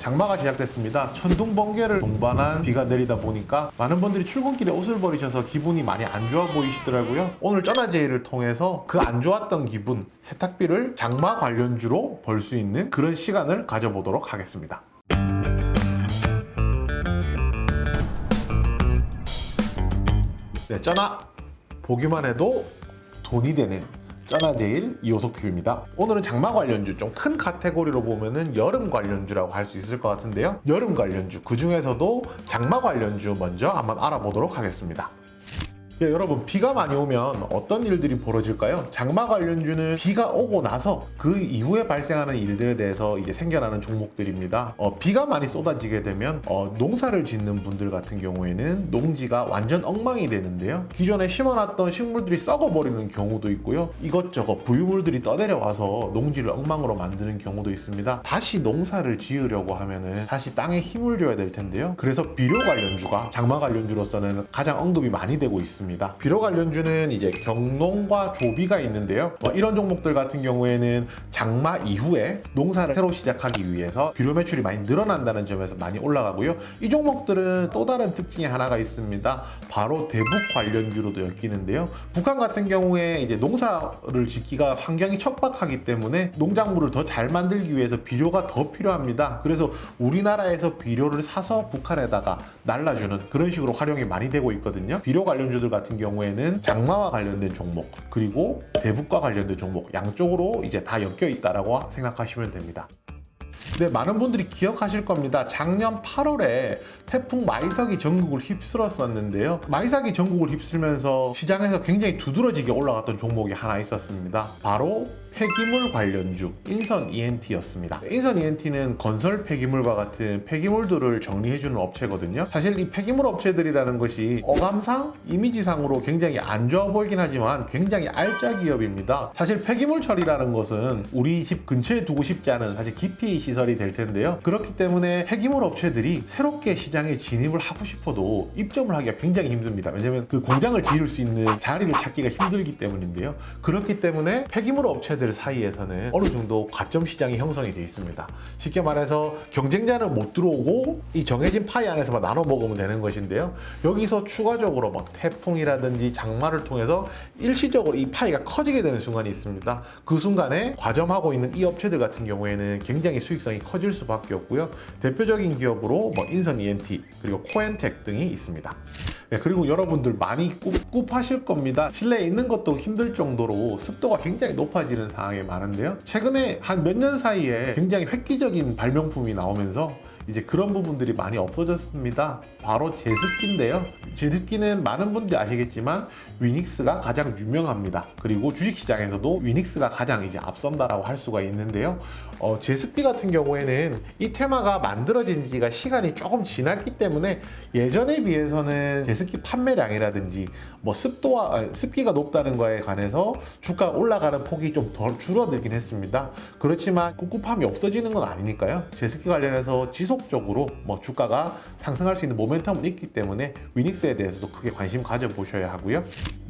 장마가 시작됐습니다. 천둥 번개를 동반한 비가 내리다 보니까 많은 분들이 출근길에 옷을 버리셔서 기분이 많이 안 좋아 보이시더라고요. 오늘 쩌나제이를 통해서 그 안 좋았던 기분, 세탁비를 장마 관련주로 벌 수 있는 그런 시간을 가져보도록 하겠습니다. 네, 쩌나! 보기만 해도 돈이 되는 쩌나제일 이호석PB입니다. 오늘은 장마 관련주, 좀 큰 카테고리로 보면은 여름 관련주라고 할 수 있을 것 같은데요. 여름 관련주, 그 중에서도 장마 관련주 먼저 한번 알아보도록 하겠습니다. 예, 여러분, 비가 많이 오면 어떤 일들이 벌어질까요? 장마 관련주는 비가 오고 나서 그 이후에 발생하는 일들에 대해서 이제 생겨나는 종목들입니다. 비가 많이 쏟아지게 되면 농사를 짓는 분들 같은 경우에는 농지가 완전 엉망이 되는데요. 기존에 심어놨던 식물들이 썩어버리는 경우도 있고요. 이것저것 부유물들이 떠내려와서 농지를 엉망으로 만드는 경우도 있습니다. 다시 농사를 지으려고 하면은 다시 땅에 힘을 줘야 될 텐데요. 그래서 비료 관련주가 장마 관련주로서는 가장 언급이 많이 되고 있습니다. 비료 관련주는 이제 경농과 조비가 있는데요. 이런 종목들 같은 경우에는 장마 이후에 농사를 새로 시작하기 위해서 비료 매출이 많이 늘어난다는 점에서 많이 올라가고요. 이 종목들은 또 다른 특징이 하나가 있습니다. 바로 대북 관련주로도 엮이는데요. 북한 같은 경우에 이제 농사를 짓기가 환경이 척박하기 때문에 농작물을 더 잘 만들기 위해서 비료가 더 필요합니다. 그래서 우리나라에서 비료를 사서 북한에다가 날라주는 그런 식으로 활용이 많이 되고 있거든요. 비료 관련주들 같은 경우에는 장마와 관련된 종목, 그리고 대북과 관련된 종목, 양쪽으로 이제 다 엮여 있다라고 생각하시면 됩니다. 네, 많은 분들이 기억하실 겁니다. 작년 8월에 태풍 마이삭이 전국을 휩쓸었었는데요. 마이삭이 전국을 휩쓸면서 시장에서 굉장히 두드러지게 올라갔던 종목이 하나 있었습니다. 바로 폐기물 관련주 인선 ENT였습니다. 인선 ENT는 건설 폐기물과 같은 폐기물들을 정리해주는 업체거든요. 사실 이 폐기물 업체들이라는 것이 어감상, 이미지상으로 굉장히 안 좋아 보이긴 하지만 굉장히 알짜 기업입니다. 사실 폐기물 처리라는 것은 우리 집 근처에 두고 싶지 않은 사실 기피 시설이 될 텐데요. 그렇기 때문에 폐기물 업체들이 새롭게 시장에 진입을 하고 싶어도 입점을 하기가 굉장히 힘듭니다. 왜냐하면 그 공장을 지을 수 있는 자리를 찾기가 힘들기 때문인데요. 그렇기 때문에 폐기물 업체들 사이에서는 어느 정도 과점 시장이 형성이 되어 있습니다. 쉽게 말해서 경쟁자는 못 들어오고 이 정해진 파이 안에서만 나눠 먹으면 되는 것인데요. 여기서 추가적으로 뭐 태풍이라든지 장마를 통해서 일시적으로 이 파이가 커지게 되는 순간이 있습니다. 그 순간에 과점하고 있는 이 업체들 같은 경우에는 굉장히 수익성이 커질 수밖에 없고요. 대표적인 기업으로 뭐 인선 ENT 그리고 코엔텍 등이 있습니다. 네, 그리고 여러분들 많이 꿉꿉하실 겁니다. 실내에 있는 것도 힘들 정도로 습도가 굉장히 높아지는 상황이 많은데요. 최근에 한 몇 년 사이에 굉장히 획기적인 발명품이 나오면서 이제 그런 부분들이 많이 없어졌습니다. 바로 제습기인데요. 제습기는 많은 분들이 아시겠지만 위닉스가 가장 유명합니다. 그리고 주식시장에서도 위닉스가 가장 이제 앞선다라고 할 수가 있는데요. 제습기 같은 경우에는 이 테마가 만들어진 지가 시간이 조금 지났기 때문에 예전에 비해서는 제습기 판매량이라든지 뭐 습기가 높다는 거에 관해서 주가가 올라가는 폭이 좀 덜 줄어들긴 했습니다. 그렇지만 꿉꿉함이 없어지는 건 아니니까요. 제습기 관련해서 지속적으로 뭐 주가가 상승할 수 있는 모멘텀은 있기 때문에 위닉스에 대해서도 크게 관심 가져보셔야 하고요.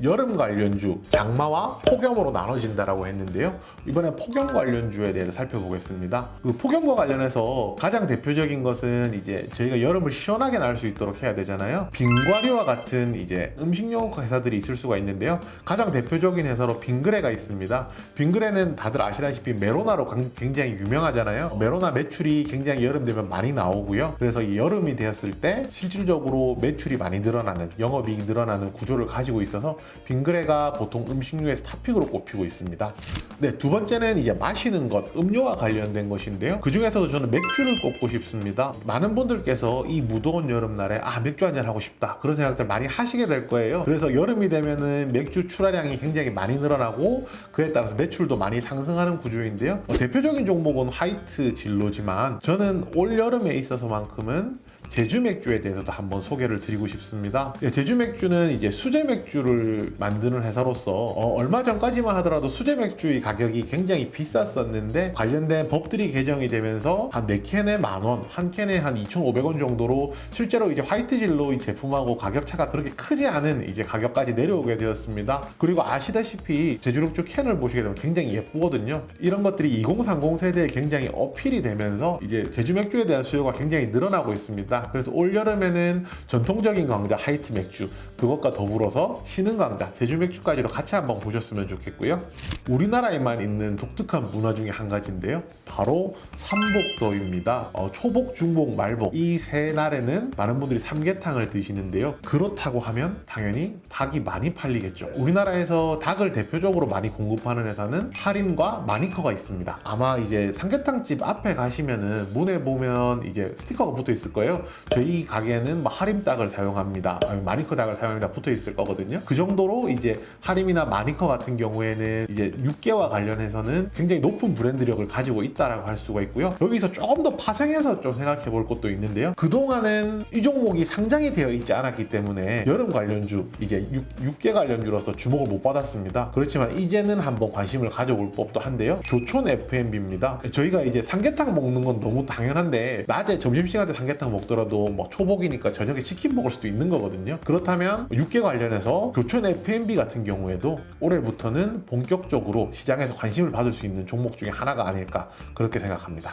여름 관련주, 장마와 폭염으로 나눠진다라고 했는데요. 이번에 폭염 관련주에 대해서 살펴보겠습니다. 그 폭염과 관련해서 가장 대표적인 것은 이제 저희가 여름을 시원하게 날 수 있도록 해야 되잖아요. 빙과류와 같은 이제 음식료 회사들이 있을 수가 있는데요. 가장 대표적인 회사로 빙그레가 있습니다. 빙그레는 다들 아시다시피 메로나로 굉장히 유명하잖아요. 메로나 매출이 굉장히 여름 되면 많이 나오고요. 그래서 이 여름이 되었을 때 실질적으로 매출이 많이 늘어나는, 영업이익이 늘어나는 구조를 가지고 있어서 빙그레가 보통 음식료에서 탑픽으로 꼽히고 있습니다. 네, 두 번째는 이제 마시는 것, 음료와 관련된 것인데요. 그 중에서도 저는 맥주를 꼽고 싶습니다. 많은 분들께서 이 무더운 여름날에 맥주 한잔 하고 싶다, 그런 생각들 많이 하시게 될 거예요. 그래서 여름이 되면은 맥주 출하량이 굉장히 많이 늘어나고 그에 따라서 매출도 많이 상승하는 구조인데요. 대표적인 종목은 화이트 진로지만 저는 올 여름에 있어서만큼은 제주 맥주에 대해서도 한번 소개를 드리고 싶습니다. 제주 맥주는 이제 수제 맥주를 만드는 회사로서 얼마 전까지만 하더라도 수제 맥주의 가격이 굉장히 비쌌었는데 관련된 법들이 개정이 되면서 한 4캔에 10,000원, 한 캔에 한 2,500원 정도로 실제로 이제 화이트 진로의 제품하고 가격 차가 그렇게 크지 않은 이제 가격까지 내려오게 되었습니다. 그리고 아시다시피 제주 맥주 캔을 보시게 되면 굉장히 예쁘거든요. 이런 것들이 2030 세대에 굉장히 어필이 되면서 이제 제주 맥주에 대한 수요가 굉장히 늘어나고 있습니다. 그래서 올 여름에는 전통적인 강자 하이트 맥주, 그것과 더불어서 신흥 강자 제주 맥주까지도 같이 한번 보셨으면 좋겠고요. 우리나라에만 있는 독특한 문화 중에 한 가지인데요, 바로 삼복도입니다. 초복, 중복, 말복 이 세 날에는 많은 분들이 삼계탕을 드시는데요, 그렇다고 하면 당연히 닭이 많이 팔리겠죠. 우리나라에서 닭을 대표적으로 많이 공급하는 회사는 하림과 마니커가 있습니다. 아마 이제 삼계탕집 앞에 가시면은 문에 보면 이제 스티커가 붙어 있을 거예요. 저희 가게는 뭐 하림 닭을 사용합니다, 마니커 닭을 사용합니다 붙어 있을 거거든요. 그 정도로 이제 하림이나 마니커 같은 경우에는 이제 육개와 관련해서는 굉장히 높은 브랜드력을 가지고 있다라고 할 수가 있고요. 여기서 조금 더 파생해서 좀 생각해 볼 것도 있는데요, 그동안은 이 종목이 상장이 되어 있지 않았기 때문에 여름 관련주, 이제 육개 관련주로서 주목을 못 받았습니다. 그렇지만 이제는 한번 관심을 가져볼 법도 한데요, 조촌 F&B입니다. 저희가 이제 삼계탕 먹는 건 너무 당연한데 낮에 점심시간에 삼계탕 먹더라도 뭐 초복이니까 저녁에 치킨 먹을 수도 있는 거거든요. 그렇다면 육개 관련해서 조촌 F&B 같은 경우에도 올해부터는 본격적으로 시장에서 관심을 받을 수 있는 종목 중에 하나가 아닐까, 그렇게 생각합니다.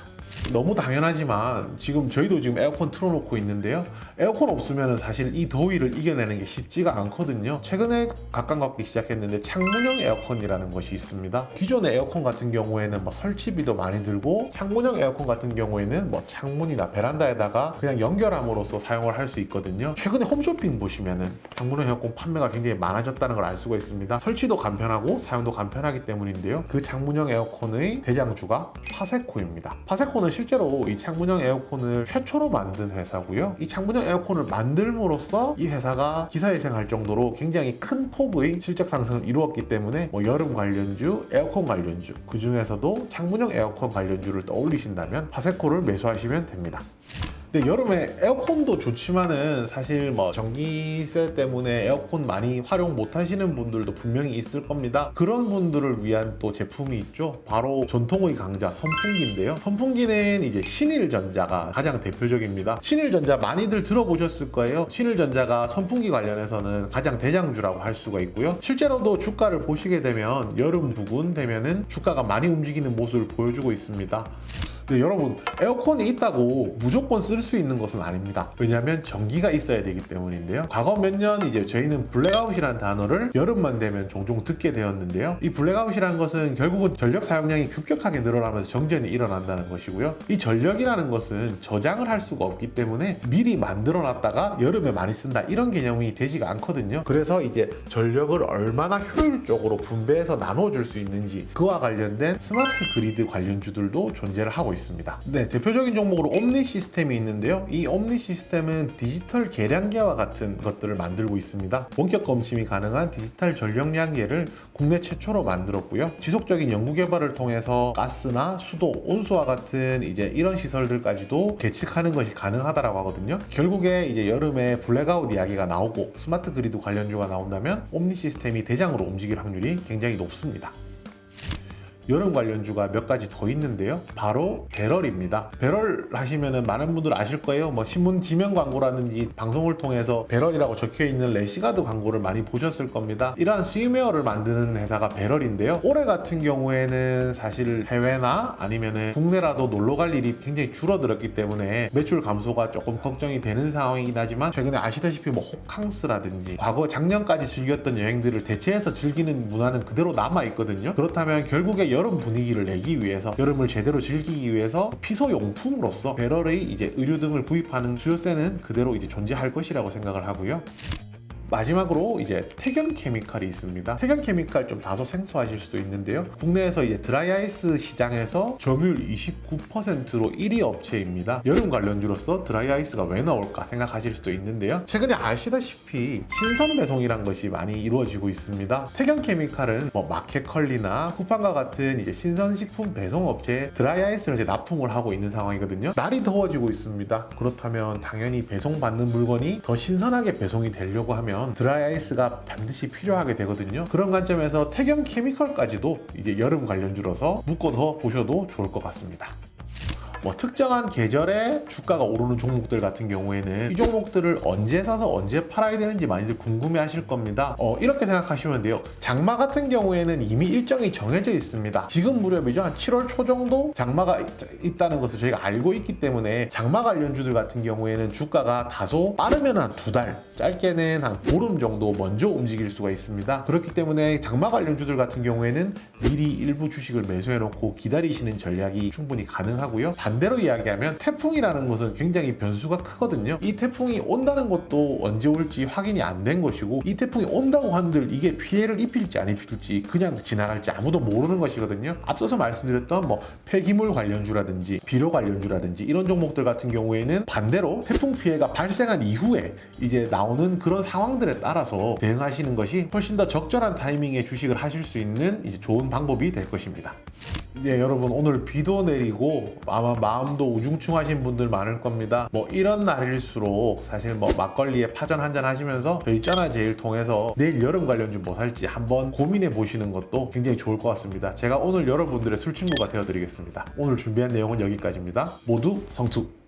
너무 당연하지만 지금 저희도 지금 에어컨 틀어놓고 있는데요, 에어컨 없으면 사실 이 더위를 이겨내는 게 쉽지가 않거든요. 최근에 각광받기 시작했는데 창문형 에어컨이라는 것이 있습니다. 기존의 에어컨 같은 경우에는 뭐 설치비도 많이 들고, 창문형 에어컨 같은 경우에는 뭐 창문이나 베란다에다가 그냥 연결함으로써 사용을 할 수 있거든요. 최근에 홈쇼핑 보시면은 창문형 에어컨 판매가 굉장히 많아졌다는 걸 알 수가 있습니다. 설치도 간편하고 사용도 간편하기 때문인데요, 그 창문형 에어컨의 대장주가 파세코입니다. 파세코는 실제로 이 창문형 에어컨을 최초로 만든 회사고요. 이 창문형 에어컨을 만들므로써 이 회사가 기사회생할 정도로 굉장히 큰 폭의 실적 상승을 이루었기 때문에 뭐 여름 관련주, 에어컨 관련주, 그 중에서도 창문형 에어컨 관련주를 떠올리신다면 파세코를 매수하시면 됩니다. 근데 여름에 에어컨도 좋지만은 사실 뭐 전기세 때문에 에어컨 많이 활용 못 하시는 분들도 분명히 있을 겁니다. 그런 분들을 위한 또 제품이 있죠. 바로 전통의 강자 선풍기인데요. 선풍기는 이제 신일전자가 가장 대표적입니다. 신일전자 많이들 들어보셨을 거예요. 신일전자가 선풍기 관련해서는 가장 대장주라고 할 수가 있고요. 실제로도 주가를 보시게 되면 여름 부근 되면은 주가가 많이 움직이는 모습을 보여주고 있습니다. 네, 여러분, 에어컨이 있다고 무조건 쓸 수 있는 것은 아닙니다. 왜냐하면 전기가 있어야 되기 때문인데요. 과거 몇 년 이제 저희는 블랙아웃이라는 단어를 여름만 되면 종종 듣게 되었는데요, 이 블랙아웃이라는 것은 결국은 전력 사용량이 급격하게 늘어나면서 정전이 일어난다는 것이고요. 이 전력이라는 것은 저장을 할 수가 없기 때문에 미리 만들어 놨다가 여름에 많이 쓴다, 이런 개념이 되지가 않거든요. 그래서 이제 전력을 얼마나 효율적으로 분배해서 나눠줄 수 있는지, 그와 관련된 스마트 그리드 관련주들도 존재를 하고 있습니다. 네, 대표적인 종목으로 옴니 시스템이 있는데요, 이 옴니 시스템은 디지털 계량기와 같은 것들을 만들고 있습니다. 원격 검침이 가능한 디지털 전력량계를 국내 최초로 만들었고요. 지속적인 연구개발을 통해서 가스나 수도, 온수와 같은 이제 이런 시설들까지도 계측하는 것이 가능하다라고 하거든요. 결국에 이제 여름에 블랙아웃 이야기가 나오고 스마트 그리드 관련주가 나온다면 옴니 시스템이 대장으로 움직일 확률이 굉장히 높습니다. 여름 관련주가 몇 가지 더 있는데요, 바로 배럴입니다. 배럴 하시면은 많은 분들 아실 거예요. 뭐 신문 지면 광고라든지 방송을 통해서 배럴이라고 적혀있는 래시가드 광고를 많이 보셨을 겁니다. 이러한 스위메어를 만드는 회사가 배럴인데요, 올해 같은 경우에는 사실 해외나 아니면은 국내라도 놀러 갈 일이 굉장히 줄어들었기 때문에 매출 감소가 조금 걱정이 되는 상황이긴 하지만, 최근에 아시다시피 뭐 호캉스라든지 과거 작년까지 즐겼던 여행들을 대체해서 즐기는 문화는 그대로 남아있거든요. 그렇다면 결국에 여름 분위기를 내기 위해서, 여름을 제대로 즐기기 위해서 피서용품으로서 배럴의 이제 의류 등을 구입하는 수요세는 그대로 이제 존재할 것이라고 생각을 하고요. 마지막으로 이제 태경케미칼이 있습니다. 태경케미칼 좀 다소 생소하실 수도 있는데요. 국내에서 이제 드라이아이스 시장에서 점유율 29%로 1위 업체입니다. 여름 관련주로서 드라이아이스가 왜 나올까 생각하실 수도 있는데요. 최근에 아시다시피 신선 배송이란 것이 많이 이루어지고 있습니다. 태경케미칼은 뭐 마켓컬리나 쿠팡과 같은 이제 신선식품 배송업체에 드라이아이스를 이제 납품을 하고 있는 상황이거든요. 날이 더워지고 있습니다. 그렇다면 당연히 배송받는 물건이 더 신선하게 배송이 되려고 하면 드라이아이스가 반드시 필요하게 되거든요. 그런 관점에서 태경케미칼까지도 이제 여름 관련주로서 묶어서 보셔도 좋을 것 같습니다. 뭐 특정한 계절에 주가가 오르는 종목들 같은 경우에는 이 종목들을 언제 사서 언제 팔아야 되는지 많이들 궁금해 하실 겁니다. 이렇게 생각하시면 돼요. 장마 같은 경우에는 이미 일정이 정해져 있습니다. 지금 무렵이죠. 한 7월 초 정도 장마가 있다는 것을 저희가 알고 있기 때문에 장마 관련주들 같은 경우에는 주가가 다소 빠르면 한 2달, 짧게는 한 보름 정도 먼저 움직일 수가 있습니다. 그렇기 때문에 장마 관련주들 같은 경우에는 미리 일부 주식을 매수해 놓고 기다리시는 전략이 충분히 가능하고요. 반대로 이야기하면 태풍이라는 것은 굉장히 변수가 크거든요. 이 태풍이 온다는 것도 언제 올지 확인이 안 된 것이고, 이 태풍이 온다고 한들 이게 피해를 입힐지 안 입힐지 그냥 지나갈지 아무도 모르는 것이거든요. 앞서서 말씀드렸던 뭐 폐기물 관련주라든지 비료 관련주라든지 이런 종목들 같은 경우에는 반대로 태풍 피해가 발생한 이후에 이제 나오는 그런 상황들에 따라서 대응하시는 것이 훨씬 더 적절한 타이밍에 주식을 하실 수 있는 이제 좋은 방법이 될 것입니다. 네, 여러분 오늘 비도 내리고 아마 마음도 우중충하신 분들 많을 겁니다. 뭐 이런 날일수록 사실 뭐 막걸리에 파전 한잔 하시면서 저희 쩌나제일 통해서 내일 여름 관련주 뭐 살지 한번 고민해 보시는 것도 굉장히 좋을 것 같습니다. 제가 오늘 여러분들의 술친구가 되어드리겠습니다. 오늘 준비한 내용은 여기까지입니다. 모두 성투!